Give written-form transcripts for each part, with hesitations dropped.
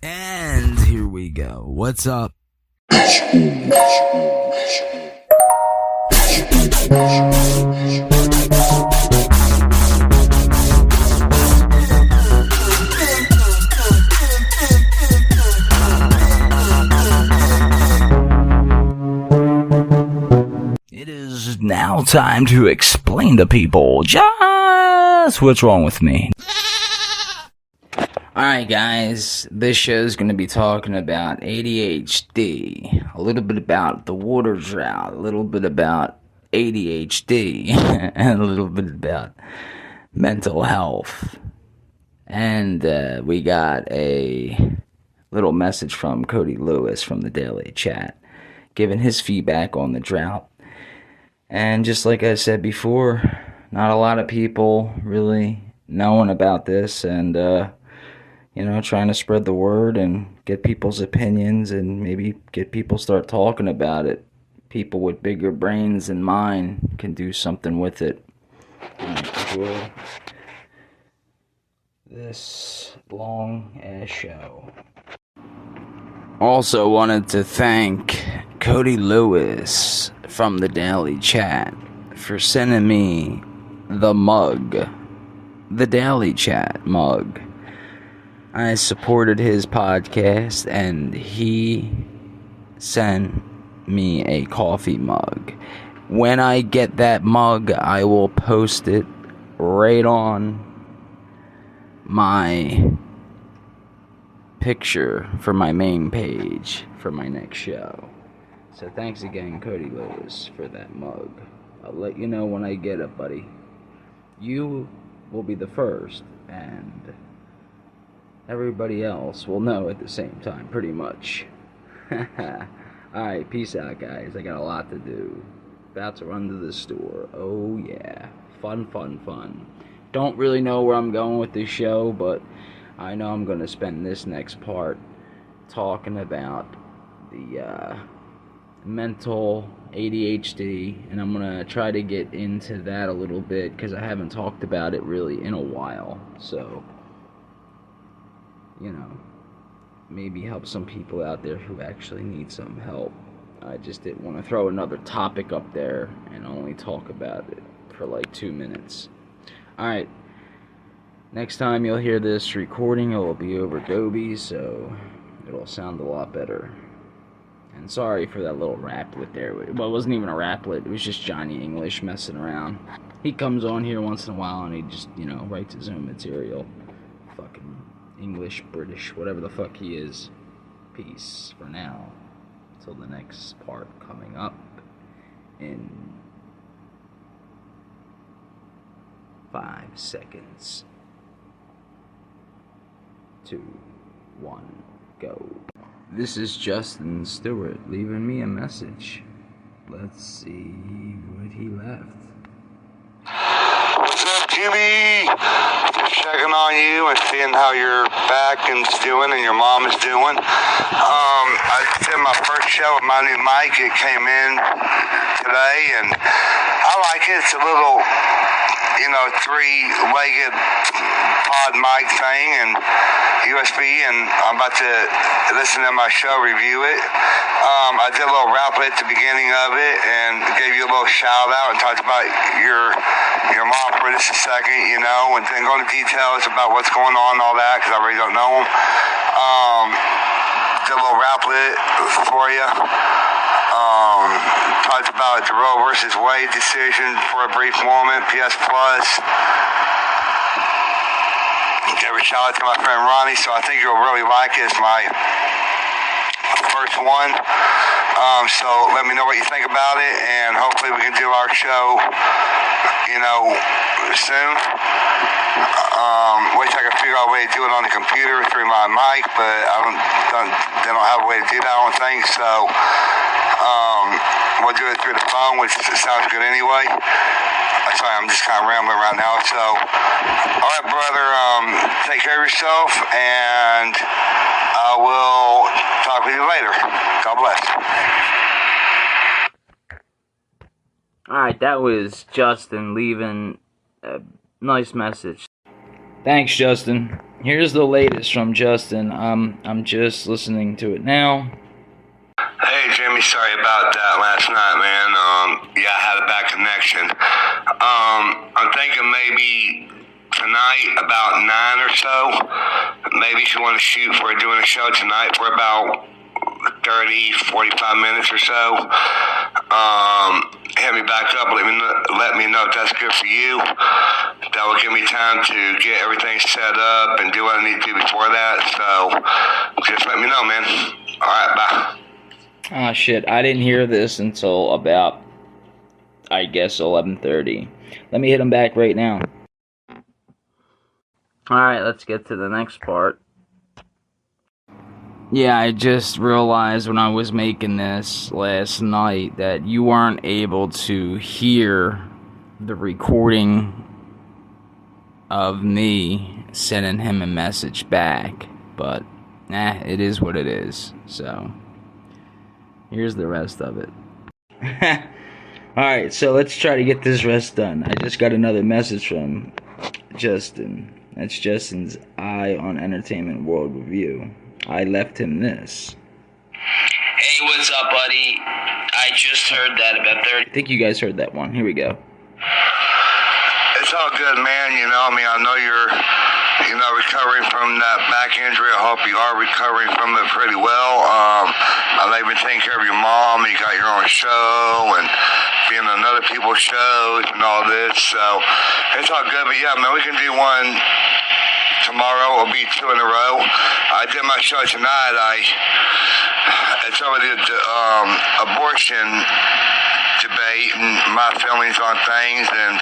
And here we go. What's up? It is now time to explain to people just what's wrong with me. Alright guys, this show is going to be talking about ADHD, a little bit about the water drought, a little bit about ADHD, and a little bit about mental health. And we got a little message from Cody Lewis from the Daily Chat, giving his feedback on the drought. And just like I said before, not a lot of people really knowing about this, and trying to spread the word and get people's opinions and maybe get people start talking about it. People with bigger brains than mine can do something with it. Enjoy this long ass show. Also wanted to thank Cody Lewis from the Daily Chat for sending me the mug. The Daily Chat mug. I supported his podcast, and he sent me a coffee mug. When I get that mug, I will post it right on my picture for my main page for my next show. So thanks again, Cody Lewis, for that mug. I'll let you know when I get it, buddy. You will be the first, and everybody else will know at the same time, pretty much. Alright, peace out, guys. I got a lot to do. About to run to the store. Oh, yeah. Fun. Don't really know where I'm going with this show, but I know I'm going to spend this next part talking about the mental ADHD, and I'm going to try to get into that a little bit, because I haven't talked about it really in a while. So, maybe help some people out there who actually need some help. I just didn't want to throw another topic up there and only talk about it for like 2 minutes. Alright, next time you'll hear this recording, it will be over Adobe, so it'll sound a lot better. And sorry for that little raplet there. Well, it wasn't even a raplet, it was just Johnny English messing around. He comes on here once in a while and he just, writes his own material. Fucking English, British, whatever the fuck he is. Peace for now. Till the next part coming up in 5 seconds. 2, 1, go. This is Justin Stewart leaving me a message. Let's see what he left. What's up, Jimmy? Just checking on you and seeing how your back is doing and your mom is doing. I did my first show with my new mic. It came in today, and I like it. It's a little, three-legged pod mic thing and USB, and I'm about to listen to my show, review it. I did a little rap at the beginning of it and gave you a little shout out and talked about your mom for just a second, and then go into details about what's going on and all that, because I really don't know them. Did a little raplet for you. Talked about the Roe versus Wade decision for a brief moment, PS Plus. Gave a shout out to my friend Ronnie, so I think you'll really like it. It's my first one. So let me know what you think about it, and hopefully we can do our show, soon. Wish I could figure out a way to do it on the computer through my mic, but they don't have a way to do that, I don't think. So we'll do it through the phone, which sounds good anyway. Sorry, I'm just kind of rambling right now. So, all right, brother, take care of yourself, and I will talk with you later. God bless. Alright, that was Justin leaving a nice message. Thanks, Justin. Here's the latest from Justin. I'm just listening to it now. Hey, Jimmy, sorry about that last night, man. Yeah, I had a bad connection. I'm thinking maybe tonight about 9 or so. Maybe if you want to shoot for doing a show tonight for about 30, 45 minutes or so. Hit me back up. Let me know if that's good for you. That will give me time to get everything set up and do what I need to do before that. So just let me know, man. All right, bye. Oh shit, I didn't hear this until about, I guess, 11:30. Let me hit him back right now. Alright, let's get to the next part. Yeah, I just realized when I was making this last night that you weren't able to hear the recording of me sending him a message back. But, it is what it is. So, here's the rest of it. Alright, so let's try to get this rest done. I just got another message from Justin. That's Justin's Eye on Entertainment World Review. I left him this. Hey, what's up, buddy? I just heard that about 30... I think you guys heard that one. Here we go. It's all good, man. I know you're, recovering from that back injury. I hope you are recovering from it pretty well. I know you've been taking care of your mom. You got your own show and being on other people's shows and all this. So it's all good. But yeah, man, we can do one tomorrow. It'll be 2 in a row. I did my show tonight. It's over the abortion debate and my feelings on things, and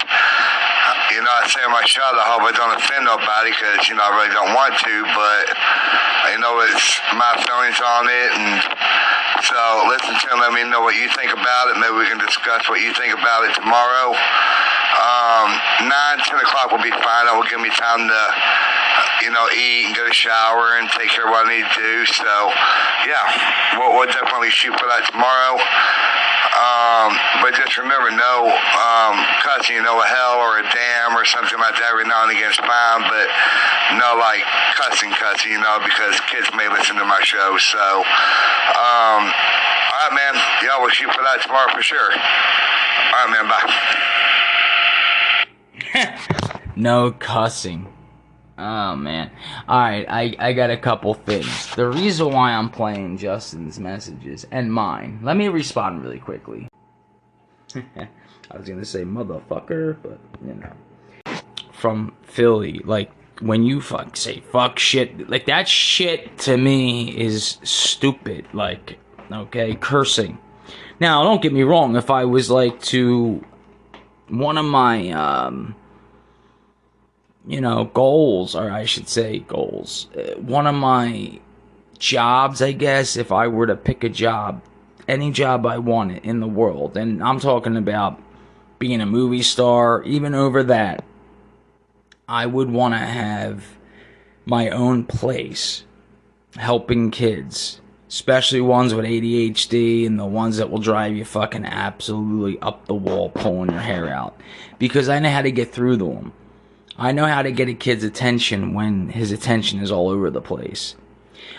I say in my show, I hope I don't offend nobody because I really don't want to, but it's my feelings on it, and so listen to it, let me know what you think about it. Maybe we can discuss what you think about it tomorrow. 9, 10 o'clock will be fine. That will give me time to eat and get a shower and take care of what I need to do. So, yeah, we'll definitely shoot for that tomorrow. But just remember, no cussing, a hell or a damn or something like that every now and again is fine, but no, cussing, because kids may listen to my show. So, all right, man. Yeah, we'll shoot for that tomorrow for sure. All right, man. Bye. No cussing. Oh, man. Alright, I got a couple things. The reason why I'm playing Justin's messages and mine, let me respond really quickly. I was gonna say motherfucker, but, From Philly, when you say fuck shit, that shit to me is stupid, okay, cursing. Now, don't get me wrong, if I was, to one of my, goals, or I should say goals. One of my jobs, I guess, if I were to pick a job, any job I wanted in the world, and I'm talking about being a movie star, even over that, I would want to have my own place helping kids, especially ones with ADHD and the ones that will drive you fucking absolutely up the wall pulling your hair out, because I know how to get through to them. I know how to get a kid's attention when his attention is all over the place.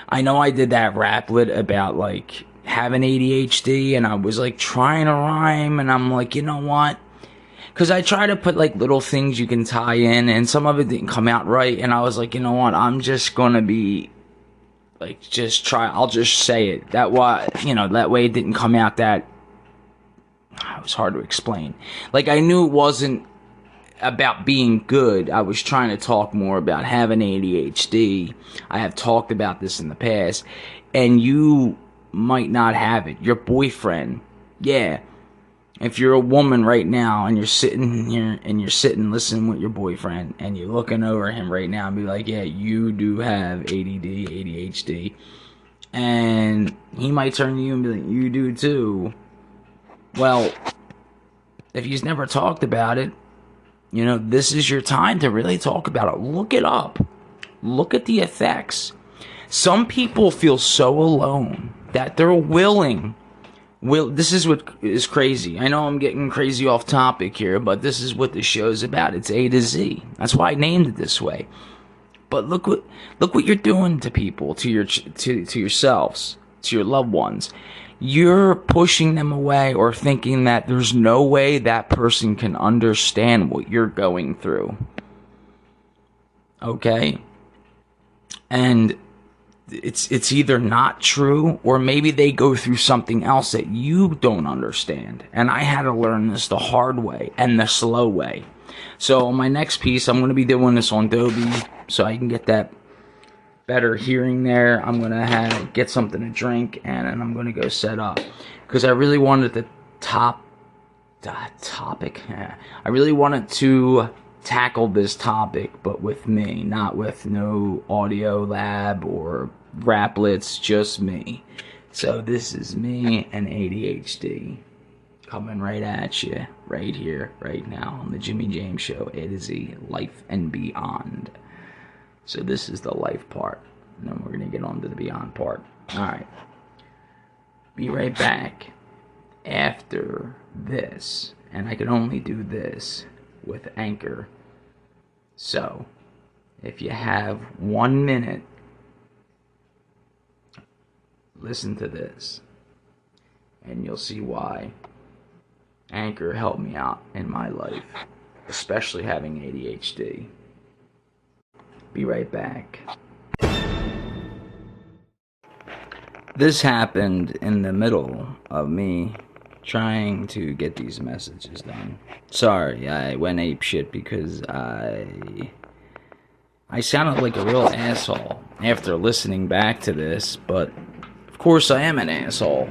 I know I did that raplet about, having ADHD, and I was, trying to rhyme, and I'm like, you know what? Because I try to put, little things you can tie in, and some of it didn't come out right, and I was like, you know what? I'm just gonna be, I'll just say it. That way it didn't come out that, it was hard to explain. I knew it wasn't about being good. I was trying to talk more about having ADHD. I have talked about this in the past, and you might not have it. Your boyfriend, yeah. If you're a woman right now and you're sitting here and you're sitting listening with your boyfriend and you're looking over him right now and be like, yeah, you do have ADD, ADHD, and he might turn to you and be like, you do too. Well, if he's never talked about it, this is your time to really talk about it. Look it up. Look at the effects. Some people feel so alone that they're willing. This is what is crazy. I know I'm getting crazy off topic here, but this is what the show's about. It's A to Z. That's why I named it this way. But look what you're doing to people, to yourselves, to your loved ones. You're pushing them away or thinking that there's no way that person can understand what you're going through. Okay? And it's either not true, or maybe they go through something else that you don't understand. And I had to learn this the hard way and the slow way. So on my next piece, I'm going to be doing this on Dolby so I can get that better hearing there. I'm going to get something to drink, and then I'm going to go set up. Because I really wanted the topic. I really wanted to tackle this topic, but with me, not with no audio lab or raplets, just me. So this is me and ADHD coming right at you, right here, right now on the Jimmy James Show, A to Z, Life and Beyond. So this is the life part, and then we're going to get on to the beyond part. Alright. Be right back after this, and I can only do this with Anchor. So, if you have 1 minute, listen to this, and you'll see why Anchor helped me out in my life, especially having ADHD. Be right back. This happened in the middle of me trying to get these messages done. Sorry, I went apeshit because I sounded like a real asshole after listening back to this, but of course I am an asshole.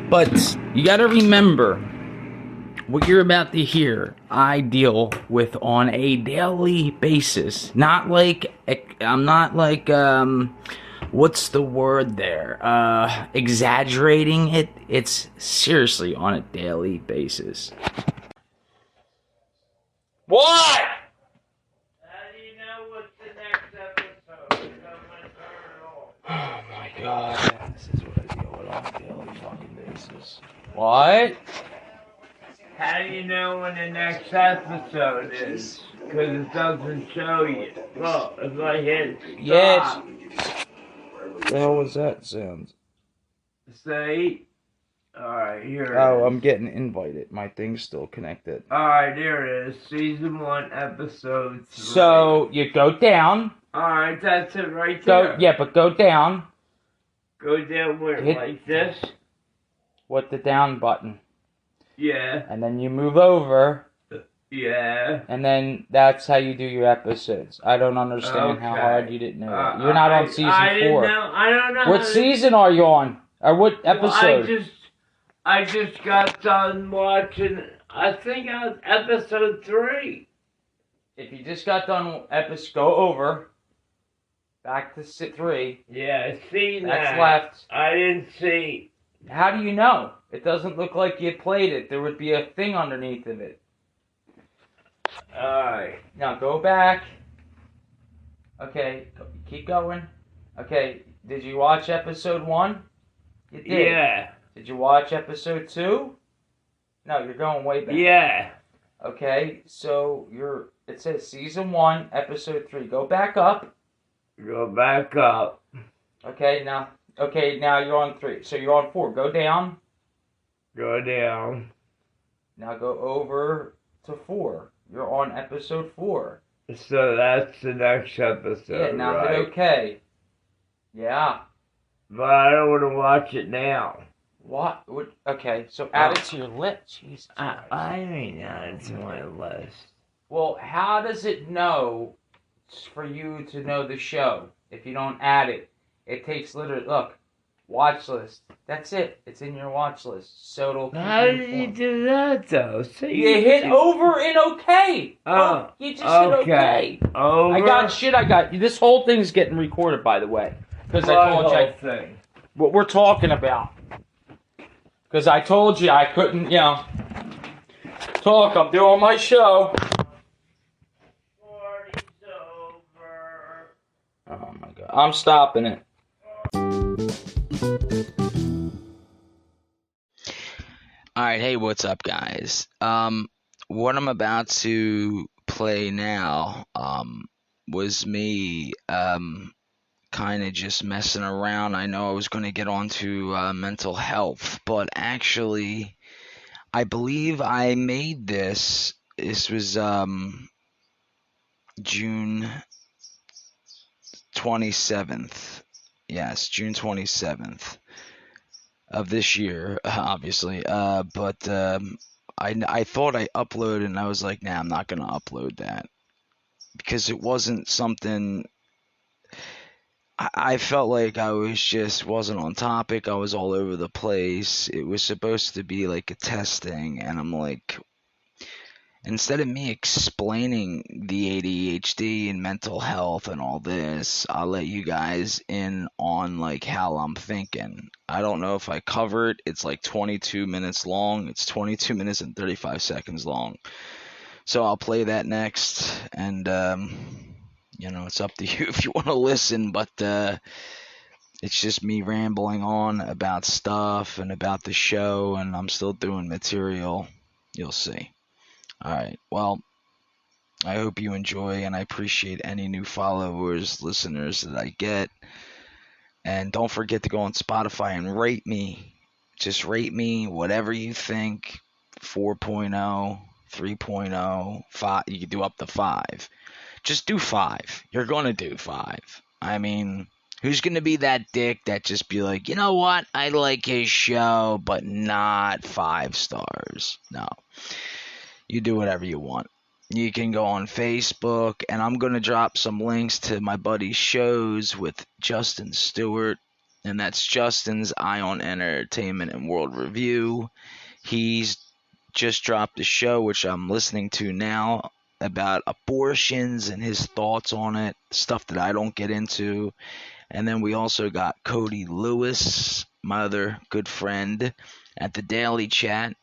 But you gotta remember, what you're about to hear, I deal with on a daily basis. Not like, I'm not like, what's the word there? Exaggerating it. It's seriously on a daily basis. What? How do you know what the next episode is? Oh my god. This is what I deal with on a daily fucking basis. What? How do you know when the next episode is? Because it doesn't show you. Look, if I hit stop. Yes. What the hell was that sound? See? Alright, here it Oh, is. I'm getting invited. My thing's still connected. Alright, there it is. Season 1, episode 3. So, you go down. Alright, that's it right there. But go down. Go down where, like this? With the down button. Yeah. And then you move over. Yeah. And then that's how you do your episodes. I don't understand how hard you didn't know that. You're not on season 4. I don't know. What season are you on? Or what episode? Well, I just got done watching, I think I was episode 3. If you just got done go over. Back to 3. Yeah, I see that. That's left. I didn't see. How do you know? It doesn't look like you played it. There would be a thing underneath of it. Alright. Now go back. Okay, keep going. Okay, did you watch episode 1? You did. Yeah. Did you watch episode 2? No, you're going way back. Yeah. Okay, so it says season 1, episode 3. Go back up. Go back up. Okay, now you're on 3. So you're on 4. Go down. Go down. Now go over to 4. You're on episode 4. So that's the next episode, Yeah, now right? hit OK. Yeah. But I don't want to watch it now. What? Okay, so add it to your list. Jesus Christ. I mean, it's my list. Well, how does it know for you to know the show if you don't add it? It takes literally, look, watch list. That's it. It's in your watch list. So it'll keep How you did you informed. do that, though? So You hit over and OK. Oh, you just hit OK. Over? I got you. This whole thing's getting recorded, by the way. Because I told you thing. what we're talking about. Because I told you I couldn't, talk. I'm doing my show. Party's over. Oh my god. I'm stopping it. Alright, hey, what's up, guys? What I'm about to play now, was me kind of just messing around. I know I was going to get onto mental health, but actually, I believe I made this. This was June 27th. Yes, June 27th of this year, obviously. But I thought I uploaded, and I was like, nah, I'm not going to upload that. Because it wasn't something... I felt like I wasn't on topic. I was all over the place. It was supposed to be like a testing, and I'm like... Instead of me explaining the ADHD and mental health and all this, I'll let you guys in on like how I'm thinking. I don't know if I cover it. It's like 22 minutes long. It's 22 minutes and 35 seconds long. So I'll play that next, and it's up to you if you want to listen, but it's just me rambling on about stuff and about the show, and I'm still doing material. You'll see. Alright, well, I hope you enjoy, and I appreciate any new followers, listeners that I get. And don't forget to go on Spotify and rate me. Just rate me, whatever you think. 4.0, 3.0, 5. You can do up to 5. Just do 5. You're going to do 5. I mean, who's going to be that dick that just be like, you know what? I like his show, but not 5 stars. No. You do whatever you want. You can go on Facebook, and I'm going to drop some links to my buddy's shows with Justin Stewart, and that's Justin's Eye on Entertainment and World Review. He's just dropped a show, which I'm listening to now, about abortions and his thoughts on it, stuff that I don't get into. And then we also got Cody Lewis, my other good friend, at the Daily Chat.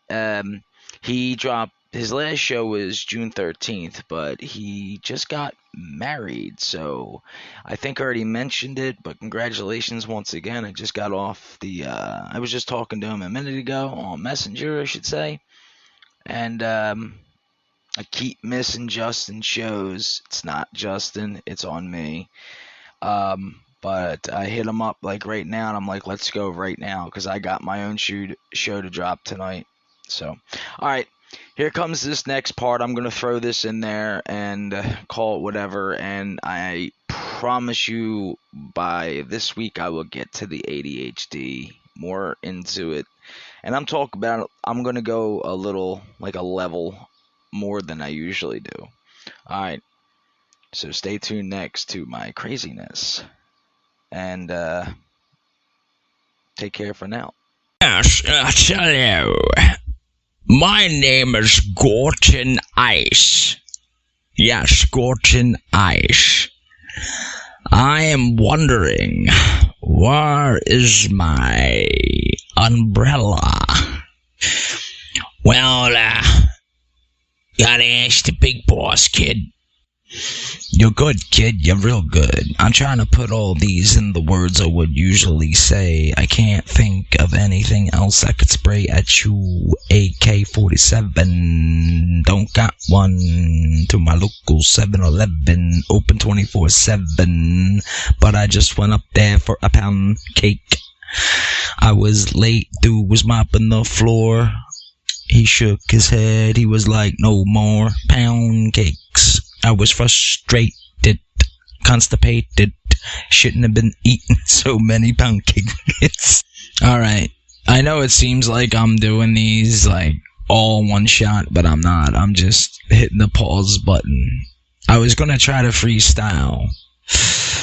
He dropped... His last show was June 13th, but he just got married, so I think I already mentioned it, but congratulations once again. I just got off I was just talking to him a minute ago on Messenger, I should say, and I keep missing Justin shows. It's not Justin, it's on me, but I hit him up like right now, and I'm like, let's go right now, because I got my own show to drop tonight, so, alright. Here comes this next part. I'm going to throw this in there and call it whatever. And I promise you by this week I will get to the ADHD, more into it. And I'm going to go a little, like a level more than I usually do. Alright. So stay tuned next to my craziness. And take care for now. Yes, hello. My name is Gorton Ice. Yes, Gorton Ice. I am wondering, where is my umbrella? Well, gotta ask the big boss, kid. You're good, kid. You're real good. I'm trying to put all these in the words I would usually say. I can't think of anything else I could spray at you. AK-47. Don't got one. To my local 7-Eleven. Open 24/7. But I just went up there for a pound cake. I was late. Dude was mopping the floor. He shook his head. He was like, no more pound cakes. I was frustrated, constipated, shouldn't have been eating so many pound cakes. Alright, I know it seems like I'm doing these like all one shot, but I'm not. I'm just hitting the pause button. I was gonna try to freestyle,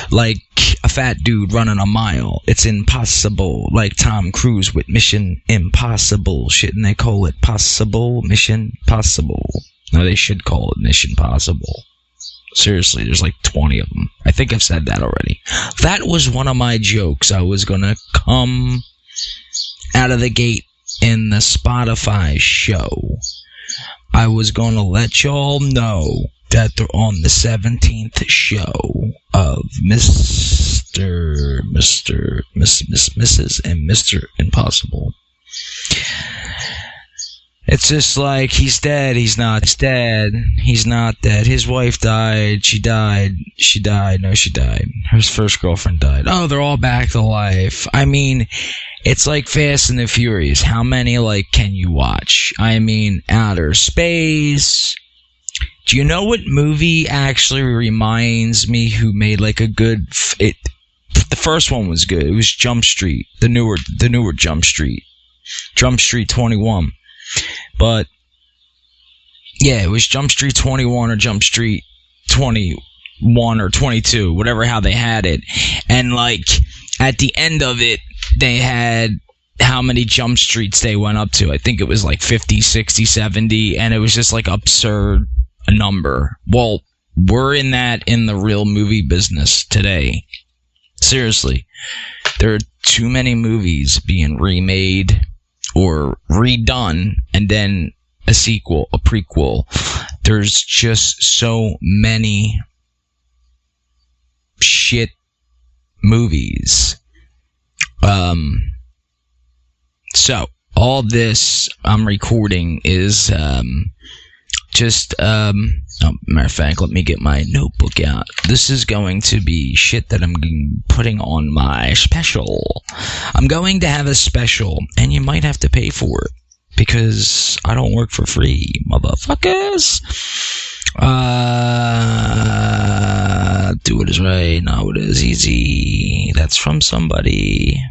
like a fat dude running a mile. It's impossible, like Tom Cruise with Mission Impossible. Shouldn't they call it possible? Mission Possible. No, they should call it Mission Possible. Seriously, there's like 20 of them. I think I've said that already. That was one of my jokes. I was gonna come out of the gate in the Spotify show. I was gonna let y'all know that they're on the 17th show of Mrs. and Mr. Impossible. It's just like, he's dead, he's not dead, he's not dead. His wife died, she died, no, she died. Her first girlfriend died. Oh, they're all back to life. I mean, it's like Fast and the Furious. How many, like, can you watch? I mean, Outer Space. Do you know what movie actually reminds me who made, like, a good... The first one was good. It was Jump Street. The newer Jump Street. Jump Street 21. But, yeah, it was Jump Street 21 or Jump Street 21 or 22, whatever how they had it. And, like, at the end of it, they had how many jump streets they went up to. I think it was like 50, 60, 70, and it was just, like, absurd a number. Well, we're in the real movie business today. Seriously. There are too many movies being remade or redone, and then a sequel, a prequel. There's just so many shit movies. So all this I'm recording is matter of fact, let me get my notebook out. This is going to be shit that I'm putting on my special. I'm going to have a special, and you might have to pay for it, because I don't work for free, motherfuckers. Do it is right, now it is easy. That's from somebody.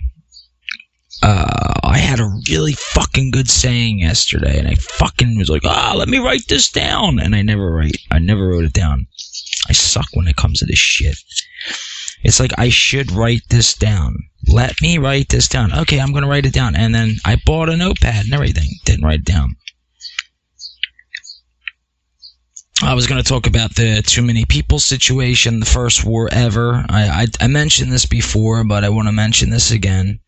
I had a really fucking good saying yesterday, and I fucking was like, let me write this down, and I never wrote it down. I suck when it comes to this shit. It's like, I should write this down. Let me write this down. Okay, I'm gonna write it down, and then I bought a notepad and everything. Didn't write it down. I was going to talk about the too many people situation, the first war ever. I mentioned this before, but I want to mention this again.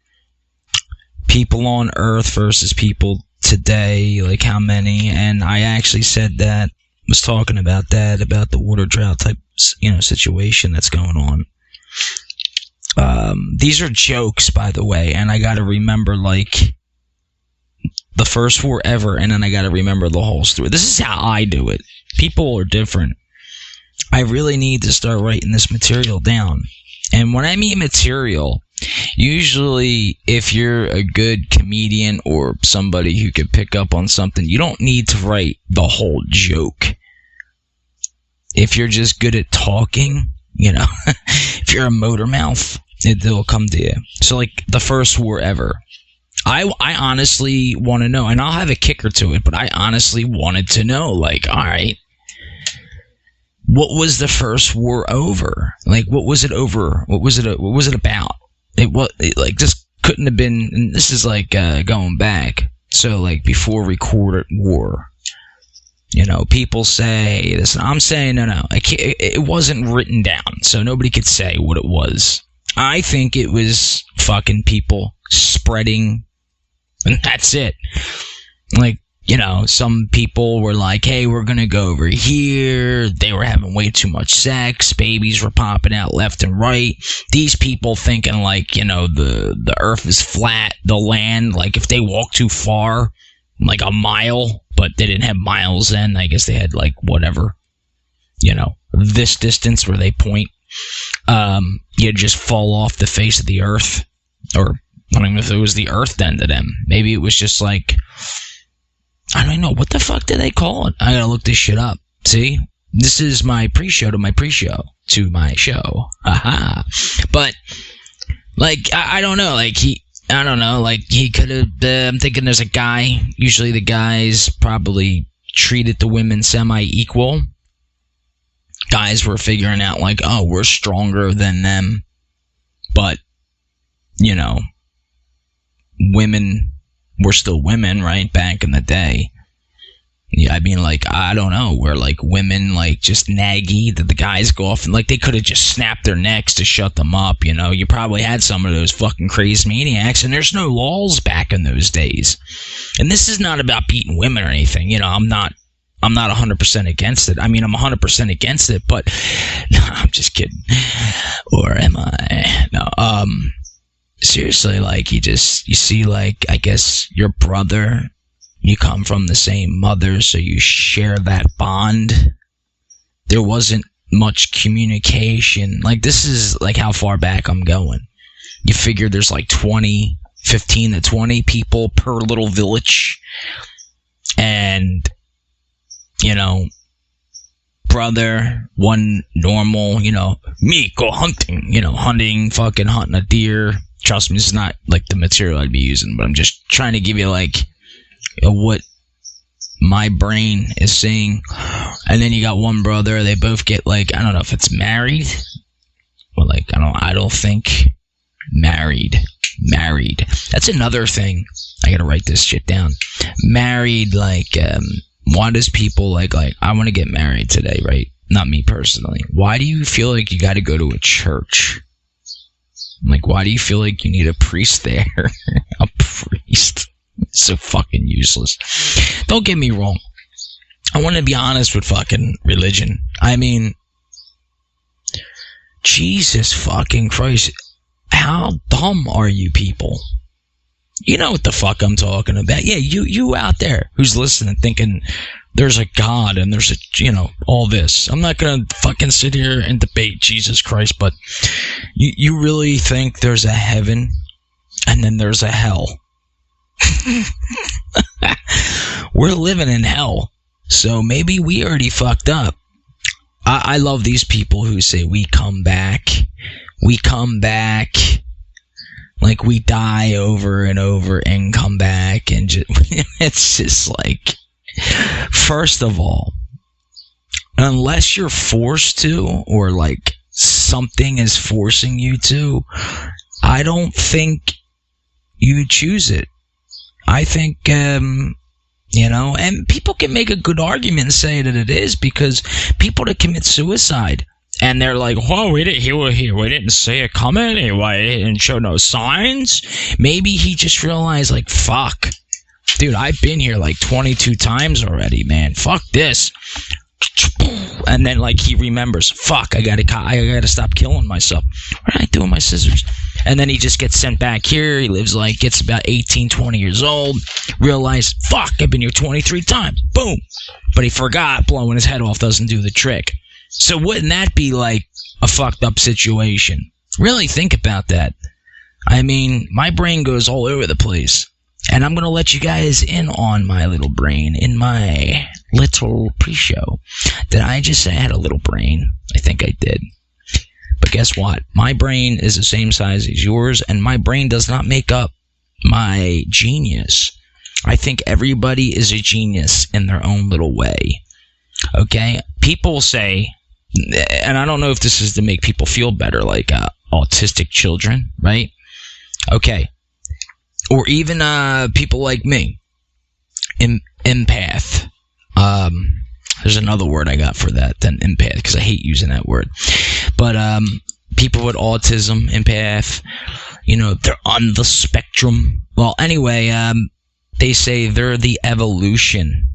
People on Earth versus people today, like how many, and I actually said that, was talking about that, about the water drought type, situation that's going on. These are jokes, by the way, and I gotta remember, like, the first war ever, and then I gotta remember the whole story. This is how I do it. People are different. I really need to start writing this material down. And when I mean material, usually if you're a good comedian or somebody who can pick up on something, you don't need to write the whole joke. If you're just good at talking, if you're a motor mouth, it'll come to you. So, like, the first war ever. I honestly want to know, and I'll have a kicker to it, but I honestly wanted to know, like, all right, what was the first war over? Like, what was it over? What was it about? It just couldn't have been, and this is like going back, so like before recorded war. People say this, and I'm saying no. It wasn't written down, so nobody could say what it was. I think it was fucking people spreading, and that's it. Like, some people were like, hey, we're gonna go over here. They were having way too much sex. Babies were popping out left and right. These people thinking, like, the earth is flat, the land, like, if they walk too far, like a mile, but they didn't have miles then. I guess they had, like, whatever, this distance where they point. You'd just fall off the face of the earth. Or, I don't know if it was the earth then to them. Maybe it was just like, I don't know, what the fuck did they call it? I gotta look this shit up. See? This is my pre-show to my pre-show to my show. Aha. But, like, I don't know, like, he could have, I'm thinking there's a guy, usually the guys probably treated the women semi-equal. Guys were figuring out, like, oh, we're stronger than them. But, women were still women, right? Back in the day. Yeah, I mean, like, I don't know, where, like, women, like, just naggy, that the guys go off, and, like, they could have just snapped their necks to shut them up, You probably had some of those fucking crazy maniacs, and there's no laws back in those days. And this is not about beating women or anything, I'm not 100% against it. I mean, I'm 100% against it, but, no, I'm just kidding. Or am I? No, seriously, like, you see, like, I guess your brother you come from the same mother, so you share that bond. There wasn't much communication. Like, this is like how far back I'm going. You figure there's like 15 to 20 people per little village. And, you know, brother, one normal, you know, me go hunting, you know, fucking hunting a deer. Trust me, this is not like the material I'd be using, but I'm just trying to give you like what my brain is saying. And then you got one brother, they both get like, I don't know if it's married, or like, I don't think married. That's another thing. I gotta write this shit down. Married, like, why does people like, I want to get married today, right? Not me personally. Why do you feel like you gotta go to a church? Like, why do you feel like you need a priest there? A priest? It's so fucking useless. Don't get me wrong. I want to be honest with fucking religion. I mean, Jesus fucking Christ. How dumb are you people? You know what the fuck I'm talking about. Yeah, you out there who's listening thinking there's a God and there's a, you know, all this. I'm not going to fucking sit here and debate Jesus Christ, but you really think there's a heaven and then there's a hell? We're living in hell, so maybe we already fucked up. I love these people who say we come back, like we die over and over and come back, and just, it's just like, first of all, unless you're forced to, or like something is forcing you to, I don't think you choose it. I think, you know, and people can make a good argument and say that it is, because people that commit suicide, and they're like, "Whoa, we didn't see it coming. He didn't show no signs." Maybe he just realized, like, fuck, dude, I've been here like 22 times already, man. Fuck this. And then, like, he remembers, fuck, I gotta stop killing myself. What did I do with my scissors? And then he just gets sent back here. He lives like, gets about 18, 20 years old. Realize, fuck, I've been here 23 times. Boom. But he forgot blowing his head off doesn't do the trick. So wouldn't that be like a fucked up situation? Really think about that. I mean, my brain goes all over the place. And I'm going to let you guys in on my little brain in my little pre-show. Did I just say I had a little brain? I think I did. But guess what? My brain is the same size as yours, and my brain does not make up my genius. I think everybody is a genius in their own little way. Okay? People say, and I don't know if this is to make people feel better, like autistic children, right? Okay. Or even people like me. Empath. There's another word I got for that than empath, because I hate using that word. But people with autism, empath, you know, they're on the spectrum. Well, anyway, they say they're the evolution,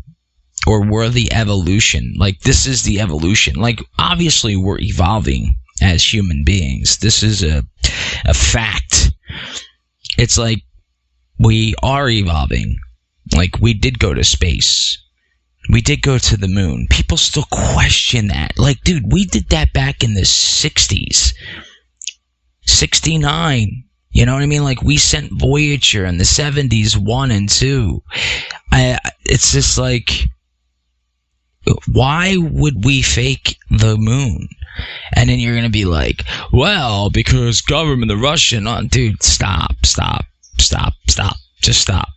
or we're the evolution. Like, this is the evolution. Like, obviously, we're evolving as human beings. This is a fact. It's like, we are evolving. Like, we did go to space. We did go to the moon. People still question that. Like, dude, we did that back in the 60s. 69. You know what I mean? Like, we sent Voyager in the 70s, 1 and 2. It's just like, why would we fake the moon? And then you're going to be like, well, because government, the Russian... dude, stop. Just stop.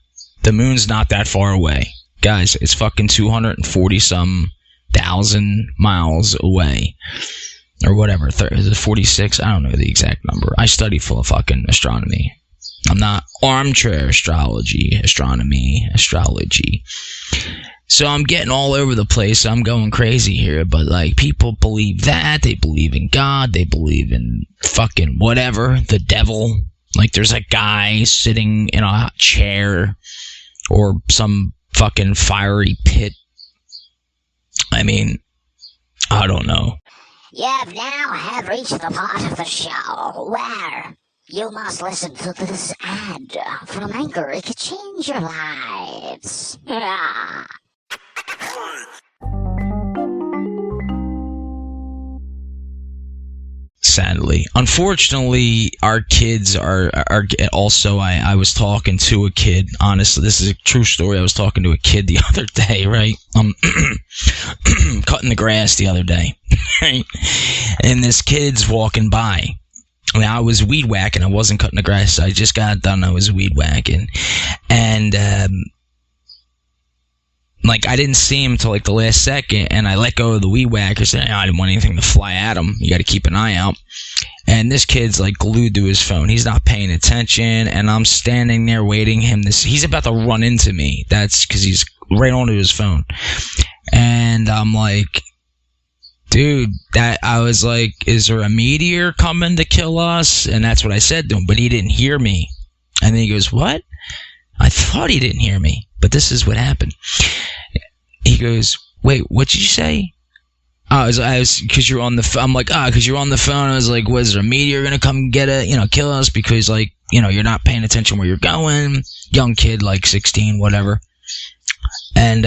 The moon's not that far away. Guys, it's fucking 240-some thousand miles away. Or whatever. Is it 46? I don't know the exact number. I study full of fucking astronomy. I'm not armchair astrology. So I'm getting all over the place. I'm going crazy here. But, like, people believe that. They believe in God. They believe in fucking whatever. The devil. Like, there's a guy sitting in a chair, or some fucking fiery pit. I mean, I don't know. You now have reached the part of the show where You must listen to this ad from Anchor. It could change your lives. Sadly. Unfortunately, our kids are also, I was talking to a kid, honestly, this is a true story. I was talking to a kid the other day, right? Cutting the grass the other day, right? And this kid's walking by. I mean, I was weed whacking. I wasn't cutting the grass. I just got done. I was weed whacking. And, like, I didn't see him until, like, the last second, and I let go of the weed whacker, saying, I didn't want anything to fly at him. You got to keep an eye out. And this kid's, like, glued to his phone. He's not paying attention, and I'm standing there waiting him to see. He's about to run into me. That's because he's right onto his phone. And I'm like, dude, I was like, is there a meteor coming to kill us? And that's what I said to him, but he didn't hear me. And then he goes, what? I thought he didn't hear me, but this is what happened. He goes, wait, what'd you say? I was, because you're on the phone. I'm like, because you're on the phone. I was like, was there a meteor gonna come get it, kill us? Because, like, you're not paying attention where you're going. Young kid, like 16, whatever. And,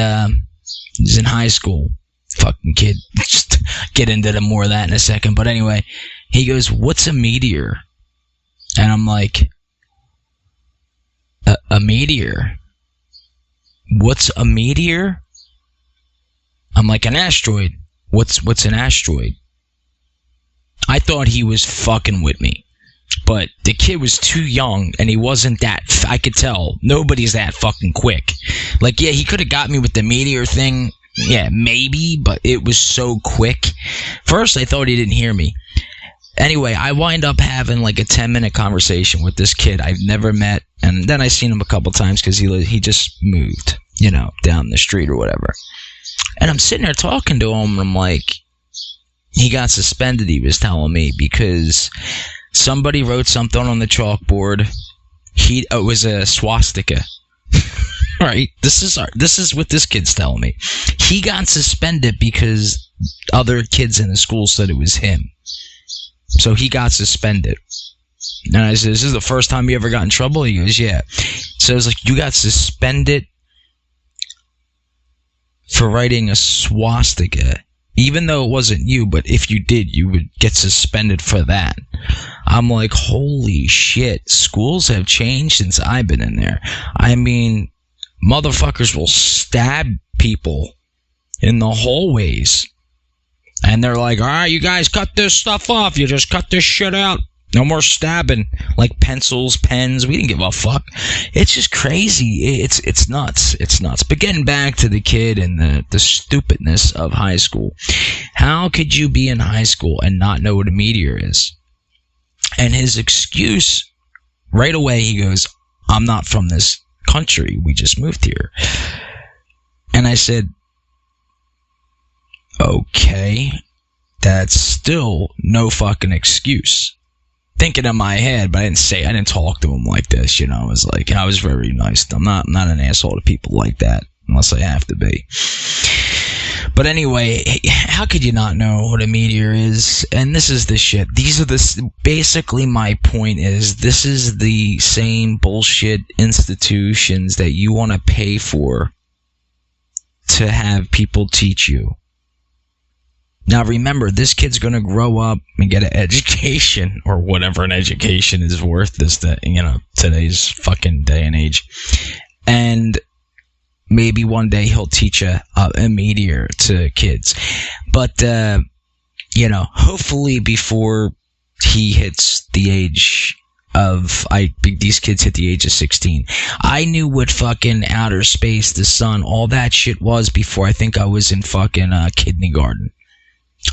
he's in high school. Fucking kid. Just get into more of that in a second. But anyway, he goes, what's a meteor? And I'm like, a meteor? What's a meteor? I'm like, an asteroid. What's an asteroid? I thought he was fucking with me. But the kid was too young, and he wasn't that... I could tell. Nobody's that fucking quick. Like, yeah, he could have got me with the meteor thing. Yeah, maybe, but it was so quick. First, I thought he didn't hear me. Anyway, I wind up having like a 10-minute conversation with this kid I've never met, and then I seen him a couple times because he just moved, down the street or whatever. And I'm sitting there talking to him, and I'm like, he got suspended, he was telling me, because somebody wrote something on the chalkboard. It was a swastika. Right? This is what this kid's telling me. He got suspended because other kids in the school said it was him. So he got suspended. And I said, this is the first time you ever got in trouble? He goes, yeah. So I was like, you got suspended for writing a swastika. Even though it wasn't you, but if you did, you would get suspended for that. I'm like, holy shit. Schools have changed since I've been in there. I mean, motherfuckers will stab people in the hallways. And they're like, all right, you guys cut this stuff off. You just cut this shit out. No more stabbing. Like pencils, pens. We didn't give a fuck. It's just crazy. It's nuts. It's nuts. But getting back to the kid and the stupidness of high school. How could you be in high school and not know what a meteor is? And his excuse, right away, he goes, I'm not from this country. We just moved here. And I said, okay, that's still no fucking excuse. Thinking in my head, but I didn't talk to him like this, I was like, I was very nice. I'm not an asshole to people like that, unless I have to be. But anyway, how could you not know what a meteor is? And this is the shit. Basically my point is, this is the same bullshit institutions that you want to pay for to have people teach you. Now remember, this kid's going to grow up and get an education, or whatever an education is worth today's fucking day and age. And maybe one day he'll teach a meteor to kids. But, hopefully before he hits the age of... these kids hit the age of 16. I knew what fucking outer space, the sun, all that shit was before I think I was in fucking kindergarten.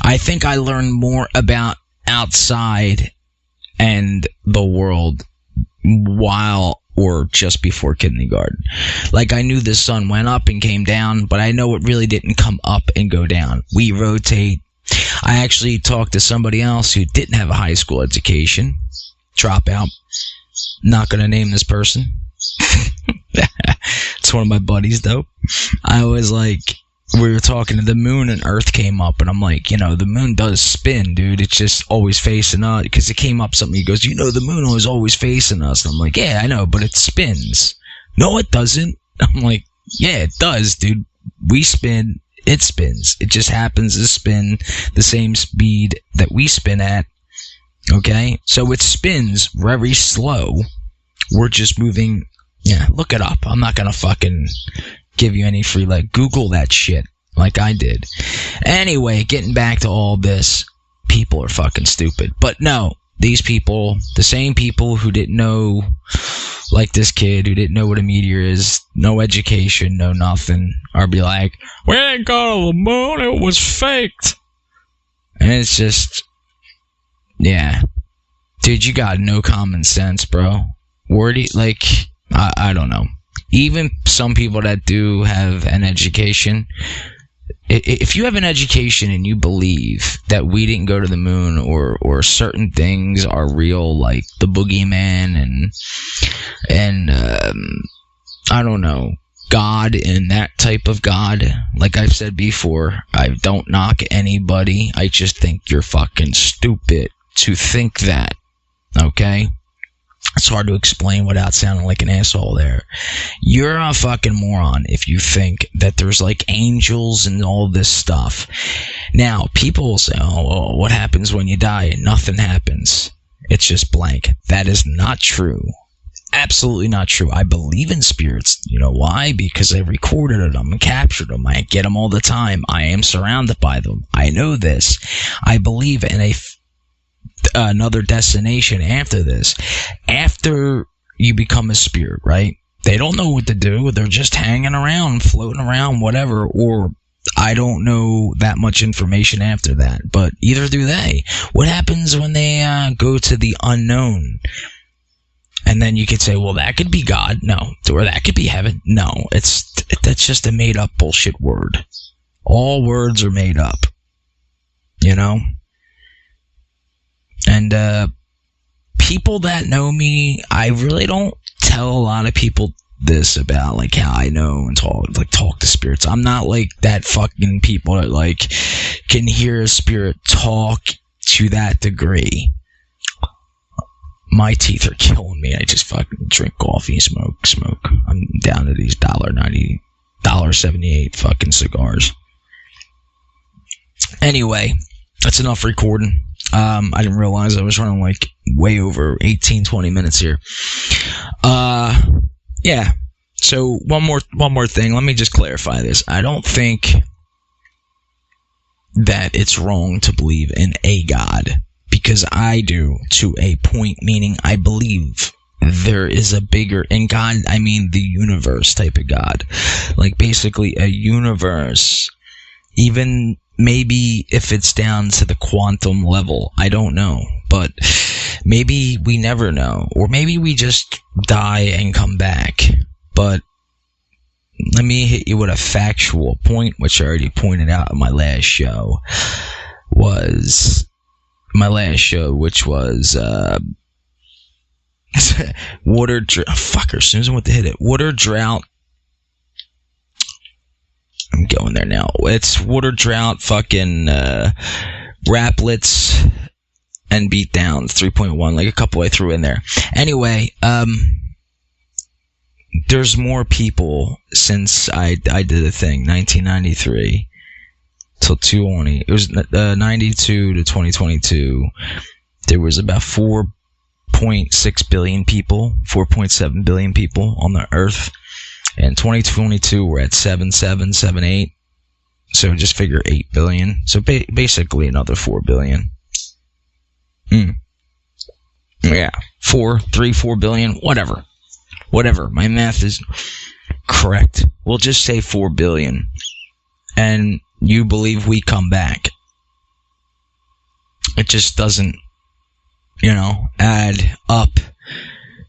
I think I learned more about outside and the world while or just before kindergarten. Like, I knew the sun went up and came down, but I know it really didn't come up and go down. We rotate. I actually talked to somebody else who didn't have a high school education. Dropout. Not gonna name this person. It's one of my buddies, though. I was like, we were talking to the moon and Earth came up, and I'm like, you know, the moon does spin, dude. It's just always facing us. Because it came up something. He goes, you know, the moon is always facing us. And I'm like, yeah, I know, but it spins. No, it doesn't. I'm like, yeah, it does, dude. We spin, it spins. It just happens to spin the same speed that we spin at. Okay? So it spins very slow. We're just moving. Yeah, look it up. I'm not gonna fucking give you any free, like, Google that shit like I did. Anyway, getting back to all this, people are fucking stupid. But no, these people, the same people who didn't know, like this kid who didn't know what a meteor is, no education, no nothing, are be like, we ain't got to the moon, it was faked. And it's just, yeah. Dude, you got no common sense, bro. Wordy, like, I don't know. Even some people that do have an education, if you have an education and you believe that we didn't go to the moon, or certain things are real, like the boogeyman and I don't know, God and that type of God, like I've said before, I don't knock anybody. I just think you're fucking stupid to think that, okay? It's hard to explain without sounding like an asshole there. You're a fucking moron if you think that there's like angels and all this stuff. Now, people will say, oh, well, what happens when you die? Nothing happens. It's just blank. That is not true. Absolutely not true. I believe in spirits. You know why? Because I recorded them and captured them. I get them all the time. I am surrounded by them. I know this. I believe in another destination after this. After you become a spirit, right? They don't know what to do. They're just hanging around, floating around, whatever. Or I don't know that much information after that. But either do they. What happens when they go to the unknown? And then you could say, well, that could be God. No. Or that could be heaven. No. That's just a made up bullshit word. All words are made up. You know? And people that know me, I really don't tell a lot of people this about like how I know and talk to spirits. I'm not like that fucking people that like can hear a spirit talk to that degree. My teeth are killing me. I just fucking drink coffee, smoke. I'm down to these $1.90, $1.78 fucking cigars. Anyway, that's enough recording. I didn't realize I was running like way over 18-20 minutes here. Yeah. So one more thing. Let me just clarify this. I don't think that it's wrong to believe in a God, because I do to a point, meaning I believe there is a bigger, in God, I mean the universe type of God. Like basically a universe, even maybe if it's down to the quantum level, I don't know. But maybe we never know. Or maybe we just die and come back. But let me hit you with a factual point, which I already pointed out in my last show. Which was water fucker, Susan went to hit it. Water drought. I'm going there now. It's water drought, fucking raplets, and beatdowns 3.1, like a couple I threw in there. Anyway, there's more people since I did the thing, 1993 till 2020. It was 92 to 2022. There was about 4.6 billion people, 4.7 billion people on the earth. In 2022, we're at 7.778. So just figure 8 billion. So basically another 4 billion. Yeah. 4 billion, whatever. Whatever. My math is correct. We'll just say 4 billion. And you believe we come back. It just doesn't, add up,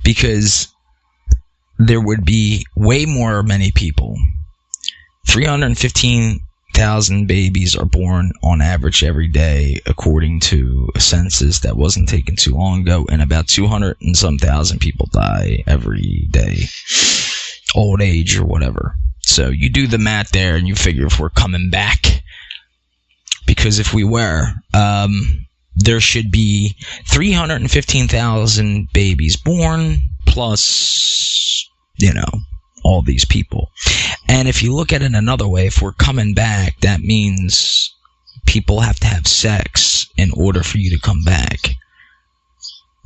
because there would be way many people. 315,000 babies are born on average every day, according to a census that wasn't taken too long ago, and about 200 and some thousand people die every day. Old age or whatever. So you do the math there and you figure if we're coming back, because if we were, there should be 315,000 babies born plus, all these people. And if you look at it another way, if we're coming back, that means people have to have sex in order for you to come back.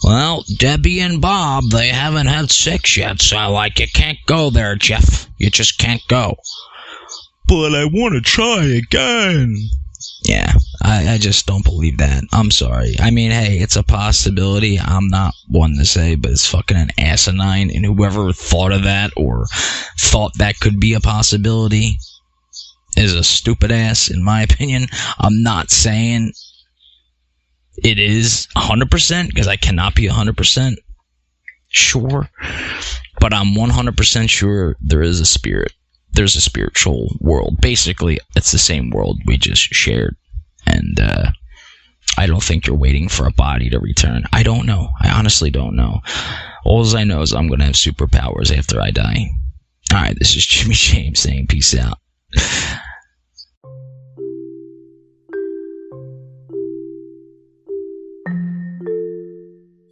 Well, Debbie and Bob, they haven't had sex yet, so you can't go there, Jeff. You just can't go. But I want to try again. Yeah, I just don't believe that. I'm sorry. I mean, hey, it's a possibility. I'm not one to say, but it's fucking an asinine. And whoever thought of that or thought that could be a possibility is a stupid ass, in my opinion. I'm not saying it is 100%, because I cannot be 100% sure. But I'm 100% sure there is a spirit. There's a spiritual world. Basically, it's the same world we just shared. And I don't think you're waiting for a body to return. I don't know. I honestly don't know. All I know is I'm going to have superpowers after I die. Alright, this is Jimmy James saying peace out.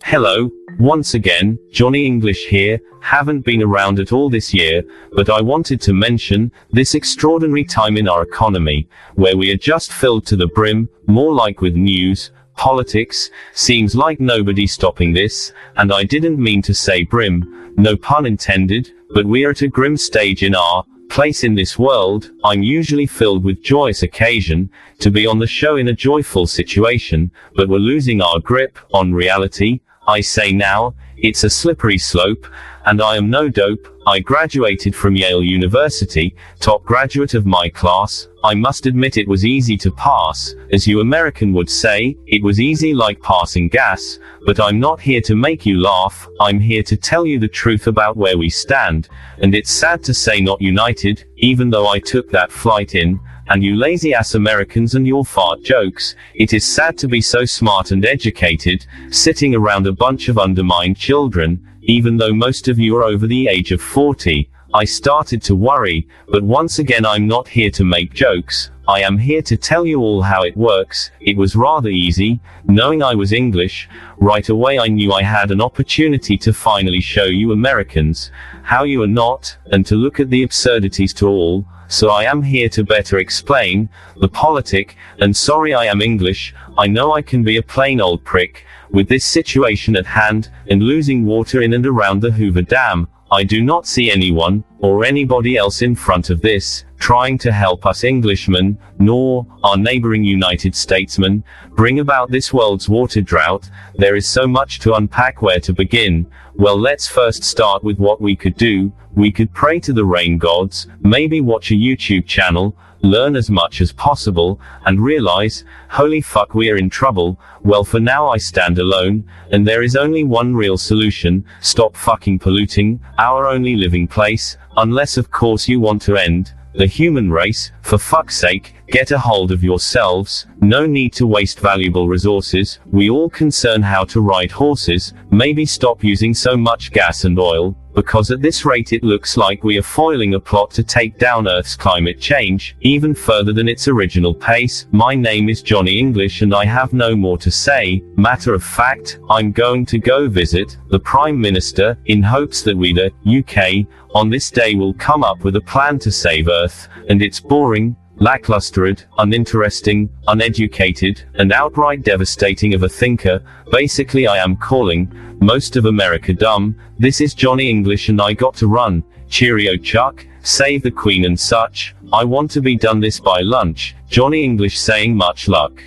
Hello, once again, Johnny English here. Haven't been around at all this year, but I wanted to mention this extraordinary time in our economy, where we are just filled to the brim, more like with news, politics. Seems like nobody's stopping this, and I didn't mean to say brim, no pun intended, but we are at a grim stage in our place in this world. I'm usually filled with joyous occasion to be on the show in a joyful situation, but we're losing our grip on reality. I say now, it's a slippery slope, and I am no dope. I graduated from Yale University, top graduate of my class. I must admit it was easy to pass, as you American would say, it was easy like passing gas, but I'm not here to make you laugh, I'm here to tell you the truth about where we stand, and it's sad to say not united, even though I took that flight in, and you lazy ass Americans and your fart jokes. It is sad to be so smart and educated, sitting around a bunch of undermined children, even though most of you are over the age of 40. I started to worry, but once again I'm not here to make jokes. I am here to tell you all how it works. It was rather easy, knowing I was English. Right away I knew I had an opportunity to finally show you Americans how you are not, and to look at the absurdities to all. So I am here to better explain the politic, and sorry I am English, I know I can be a plain old prick, with this situation at hand, and losing water in and around the Hoover Dam. I do not see anyone, or anybody else in front of this, trying to help us Englishmen, nor our neighboring United Statesmen, bring about this world's water drought. There is so much to unpack. Where to begin? Well, let's first start with what we could do. We could pray to the rain gods, maybe watch a YouTube channel, learn as much as possible, and realize, holy fuck, we are in trouble. Well, for now I stand alone, and there is only one real solution: stop fucking polluting our only living place, unless of course you want to end the human race. For fuck's sake, get a hold of yourselves. No need to waste valuable resources. We all can learn how to ride horses. Maybe stop using so much gas and oil, because at this rate it looks like we are foiling a plot to take down Earth's climate change even further than its original pace. My name is Johnny English and I have no more to say. Matter of fact, I'm going to go visit the Prime Minister, in hopes that we, the UK, on this day will come up with a plan to save Earth, and it's boring, lacklustered, uninteresting, uneducated, and outright devastating of a thinker. Basically I am calling most of America dumb. This is Johnny English and I got to run. Cheerio Chuck, save the Queen and such. I want to be done this by lunch. Johnny English saying much luck.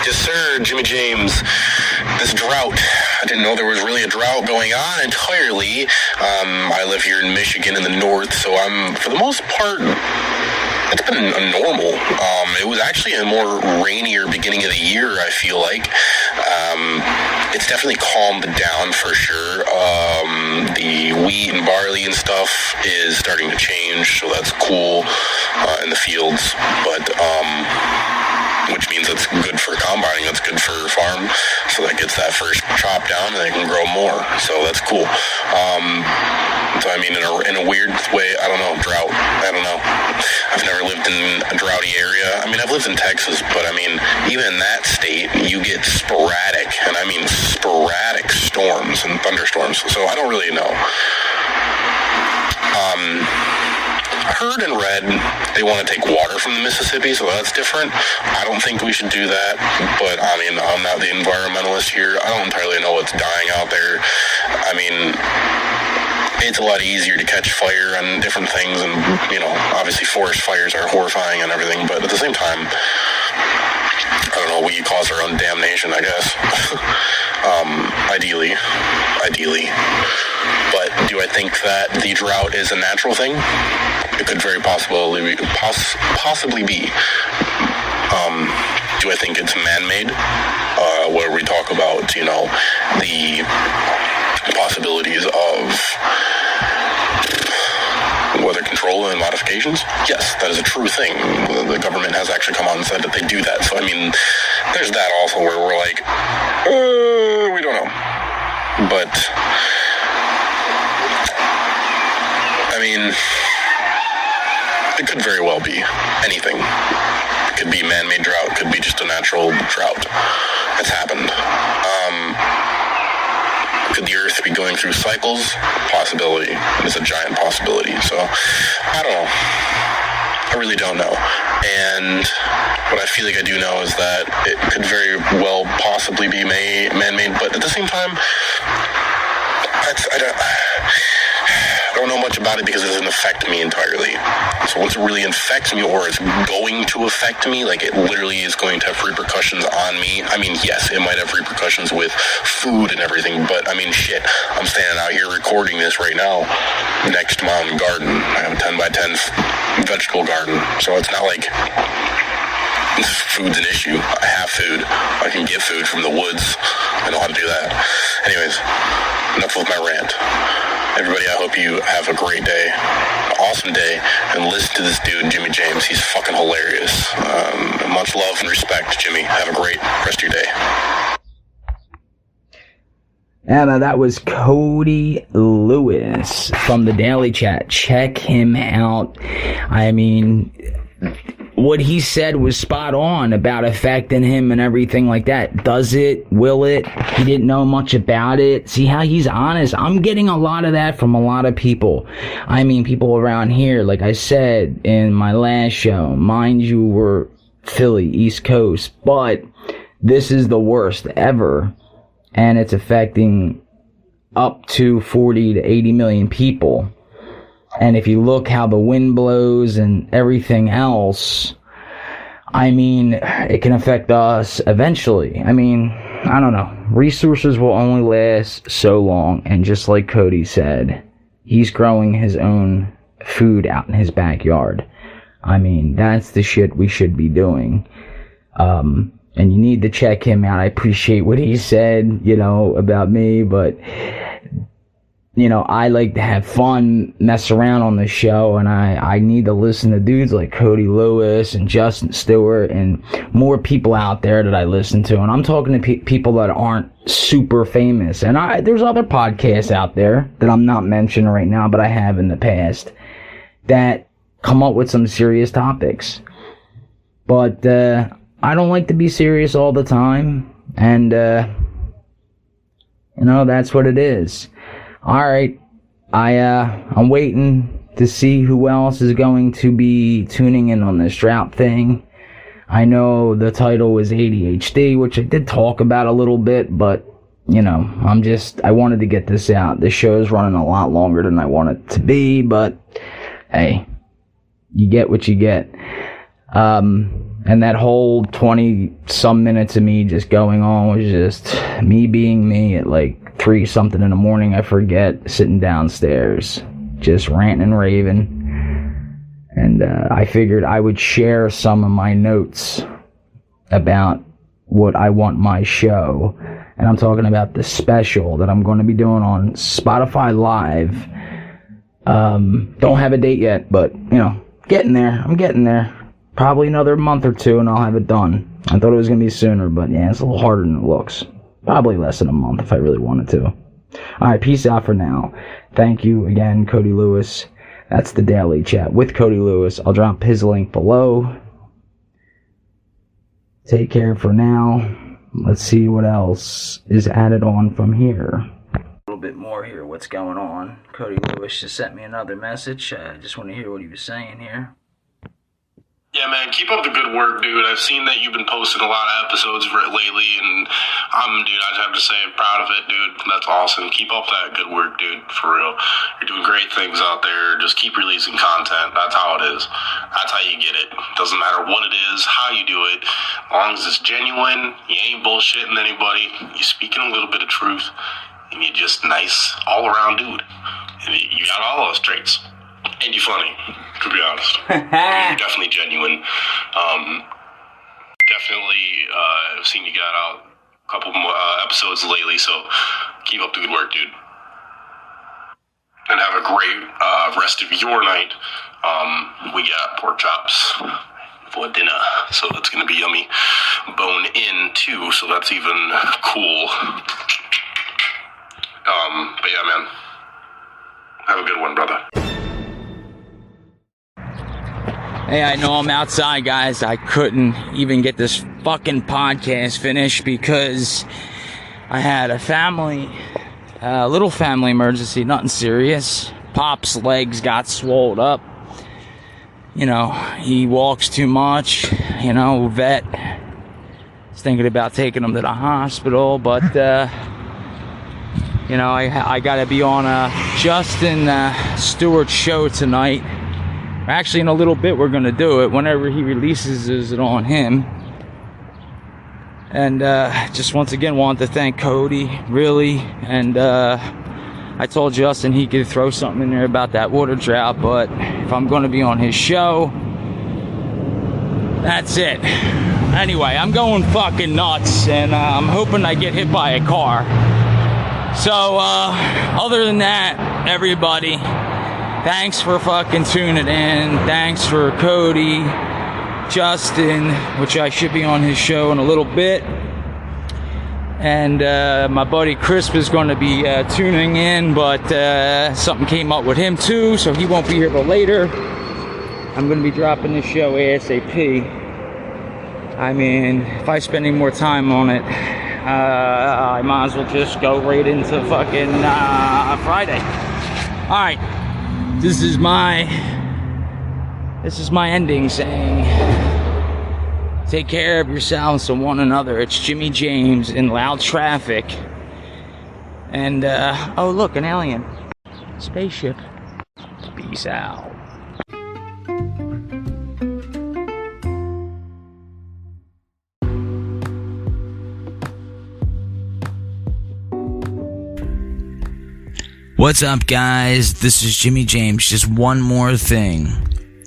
Yes, sir, Jimmy James. This drought, I didn't know there was really a drought going on entirely. I live here in Michigan in the north, so I'm, for the most part, it's been normal. It was actually a more rainier beginning of the year, I feel like. It's definitely calmed down for sure. The wheat and barley and stuff is starting to change, so that's cool in the fields. But which means it's good for combining, that's good for farm So that gets that first chop down, and they can grow more. So that's cool. So I mean, in a weird way, I don't know, drought. I don't know. I've never lived in a droughty area. I mean, I've lived in Texas, but I mean, even in that state, you get sporadic, and I mean sporadic storms and thunderstorms. So I don't really know. I heard and read they want to take water from the Mississippi, so that's different. I don't think we should do that, but I mean, I'm not the environmentalist here. I don't entirely know what's dying out there. I mean, it's a lot easier to catch fire and different things, and, you know, obviously forest fires are horrifying and everything, but at the same time, I don't know, we cause our own damnation, I guess. Ideally. But do I think that the drought is a natural thing? It could very possibly be. Do I think it's man-made? Where we talk about, you know, the possibilities of weather control and modifications? Yes, that is a true thing. The government has actually come out and said that they do that. So, I mean, there's that also where we're like, we don't know. But, I mean, it could very well be anything. It could be man-made drought. It could be just a natural drought. It's happened. Could the Earth be going through cycles? Possibility. It's a giant possibility. So, I don't know. I really don't know. And what I feel like I do know is that it could very well possibly be man-made, but at the same time, I don't know much about it because it doesn't affect me entirely. So once it really infects me, or it's going to affect me, like it literally is going to have repercussions on me. I mean, yes, it might have repercussions with food and everything, but I mean, shit, I'm standing out here recording this right now next to my own garden. I have a 10 by 10 vegetable garden, so it's not like food's an issue. I have food. I can get food from the woods. I know how to do that. Anyways, enough with my rant. Everybody, I hope you have a great day, an awesome day, and listen to this dude, Jimmy James. He's fucking hilarious. Much love and respect, Jimmy. Have a great rest of your day. And that was Cody Lewis from the Daily Chat. Check him out. I mean, what he said was spot on about affecting him and everything like that. Does it? Will it? He didn't know much about it. See how he's honest? I'm getting a lot of that from a lot of people. I mean, people around here, like I said in my last show, mind you, we're Philly, East Coast, but this is the worst ever. And it's affecting up to 40 to 80 million people. And if you look how the wind blows and everything else, I mean, it can affect us eventually. I mean, I don't know. Resources will only last so long. And just like Cody said, he's growing his own food out in his backyard. I mean, that's the shit we should be doing. And you need to check him out. I appreciate what he said, you know, about me, but, you know, I like to have fun, mess around on the show, and I need to listen to dudes like Cody Lewis and Justin Stewart and more people out there that I listen to. And I'm talking to people that aren't super famous. And there's other podcasts out there that I'm not mentioning right now, but I have in the past, that come up with some serious topics. But, I don't like to be serious all the time, and, you know, that's what it is. Alright, I'm waiting to see who else is going to be tuning in on this drought thing. I know the title was ADHD, which I did talk about a little bit, but, you know, I wanted to get this out. The show's running a lot longer than I want it to be, but, hey, you get what you get. And that whole 20-some minutes of me just going on was just me being me at like 3-something in the morning, I forget, sitting downstairs, just ranting and raving. And I figured I would share some of my notes about what I want my show. And I'm talking about the special that I'm going to be doing on Spotify Live. Don't have a date yet, but, you know, getting there. I'm getting there. Probably another month or two and I'll have it done. I thought it was going to be sooner, but yeah, it's a little harder than it looks. Probably less than a month if I really wanted to. Alright, peace out for now. Thank you again, Cody Lewis. That's the Daily Chat with Cody Lewis. I'll drop his link below. Take care for now. Let's see what else is added on from here. A little bit more here. What's going on? Cody Lewis just sent me another message. I just want to hear what he was saying here. Yeah, man, keep up the good work, dude. I've seen that you've been posting a lot of episodes lately, and dude, I have to say, I'm proud of it, dude. That's awesome. Keep up that good work, dude, for real. You're doing great things out there. Just keep releasing content. That's how it is. That's how you get it. Doesn't matter what it is, how you do it. As long as it's genuine, you ain't bullshitting anybody, you're speaking a little bit of truth, and you're just nice all-around dude. And you got all those traits. And you're funny, to be honest. You're definitely genuine. I've seen you got out a couple more episodes lately, so keep up the good work, dude. And have a great rest of your night. We got pork chops for dinner, so that's going to be yummy. Bone in, too, so that's even cool. But yeah, man. Have a good one, brother. Hey, I know I'm outside, guys. I couldn't even get this fucking podcast finished because I had a little family emergency, nothing serious. Pop's legs got swelled up. You know, he walks too much. You know, vet is thinking about taking him to the hospital, but, you know, I gotta be on Justin Stewart's show tonight. Actually, in a little bit, we're going to do it. Whenever he releases it on him. And just once again, want to thank Cody, really. And I told Justin he could throw something in there about that water drought. But if I'm going to be on his show, that's it. Anyway, I'm going fucking nuts. And I'm hoping I get hit by a car. So, other than that, everybody... thanks for fucking tuning in. Thanks for Cody, Justin, which I should be on his show in a little bit. And my buddy Crisp is going to be tuning in, but something came up with him too, so he won't be here till later. I'm going to be dropping this show ASAP. I mean, if I spend any more time on it, I might as well just go right into fucking Friday. Alright. This is my ending saying, take care of yourselves and one another. It's Jimmy James in loud traffic. And, oh look, an alien. Spaceship. Peace out. What's up, guys? This is Jimmy James. Just one more thing.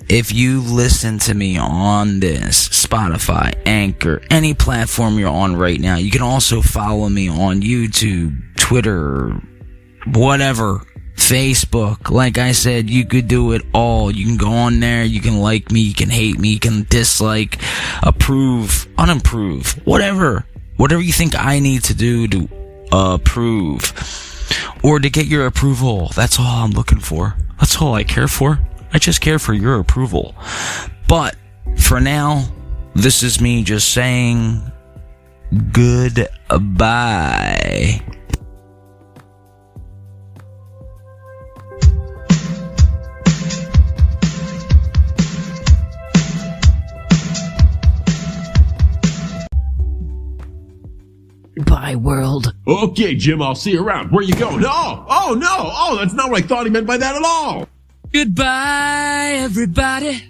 If you listen to me on this, Spotify, Anchor, any platform you're on right now, you can also follow me on YouTube, Twitter, whatever, Facebook. Like I said, you could do it all. You can go on there, you can like me, you can hate me, you can dislike, approve, unapprove, whatever you think I need to do to approve. Or to get your approval. That's all I'm looking for. That's all I care for. I just care for your approval. But, for now, this is me just saying goodbye. Bye, world. Okay, Jim, I'll see you around. Where you going? Oh, no. Oh, that's not what I thought he meant by that at all. Goodbye, everybody.